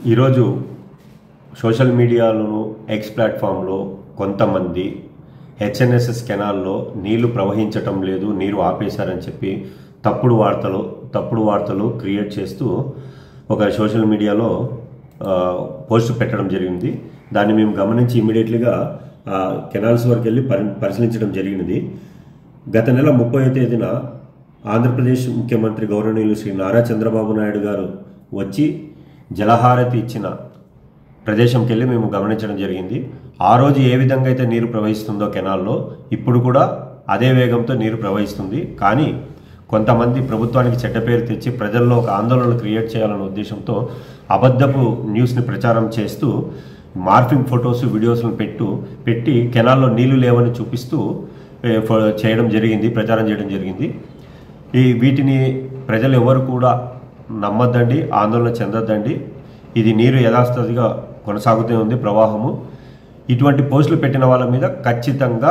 ఈరోజు social మీడియాలోను X ప్లాట్ఫామ్లో కొంతమంది హెచ్ఎన్ఎస్ఎస్ కెనాల్లో నీళ్లు ప్రవహించటం లేదు, నీరు ఆపేశారని చెప్పి తప్పుడు వార్తలు క్రియేట్ చేస్తూ ఒక సోషల్ మీడియాలో పోస్ట్ పెట్టడం జరిగింది. దాన్ని మేము గమనించి ఇమీడియట్లీగా కెనాల్స్ వరకు వెళ్ళి పరిశీలించడం జరిగినది. గత నెల 30వ తేదీన ఆంధ్రప్రదేశ్ ముఖ్యమంత్రి గౌరవనీయులు శ్రీ నారా చంద్రబాబు నాయుడు గారు వచ్చి జలహారతి ఇచ్చిన ప్రదేశంకి వెళ్ళి మేము గమనించడం జరిగింది. ఆ రోజు ఏ విధంగా అయితే నీరు ప్రవహిస్తుందో కెనాల్లో ఇప్పుడు కూడా అదే వేగంతో నీరు ప్రవహిస్తుంది. కానీ కొంతమంది ప్రభుత్వానికి చెడ్డ పేరు తెచ్చి ప్రజల్లో ఒక ఆందోళన క్రియేట్ చేయాలనే ఉద్దేశంతో అబద్ధపు న్యూస్ని ప్రచారం చేస్తూ మార్ఫింగ్ ఫొటోస్ వీడియోస్లను పెట్టి కెనాల్లో నీళ్లు లేవని చూపిస్తూ ప్రచారం చేయడం జరిగింది. వీటిని ప్రజలు ఎవరు కూడా నమ్మద్దండి, ఆందోళన చెందొద్దండి. ఇది నీరు యథాస్థితిగా కొనసాగుతూ ఉంది ప్రవాహము. ఇటువంటి పోస్టులు పెట్టిన వాళ్ళ మీద ఖచ్చితంగా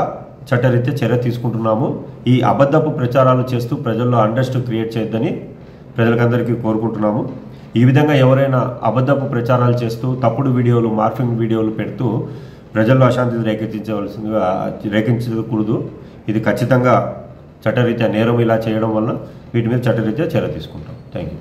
చట్టరీత్యా చర్య తీసుకుంటున్నాము. ఈ అబద్ధపు ప్రచారాలు చేస్తూ ప్రజల్లో అన్రెస్ట్ క్రియేట్ చేయొద్దని ప్రజలకందరికీ కోరుకుంటున్నాము. ఈ విధంగా ఎవరైనా అబద్ధపు ప్రచారాలు చేస్తూ తప్పుడు వీడియోలు, మార్ఫింగ్ వీడియోలు పెడుతూ ప్రజల్లో అశాంతిని రేకించకూడదు. ఇది ఖచ్చితంగా చట్టరీత్యా నేరం. ఇలా చేయడం వల్ల వీటి మీద చట్టరీత్యా చర్య తీసుకుంటాం. Thank you.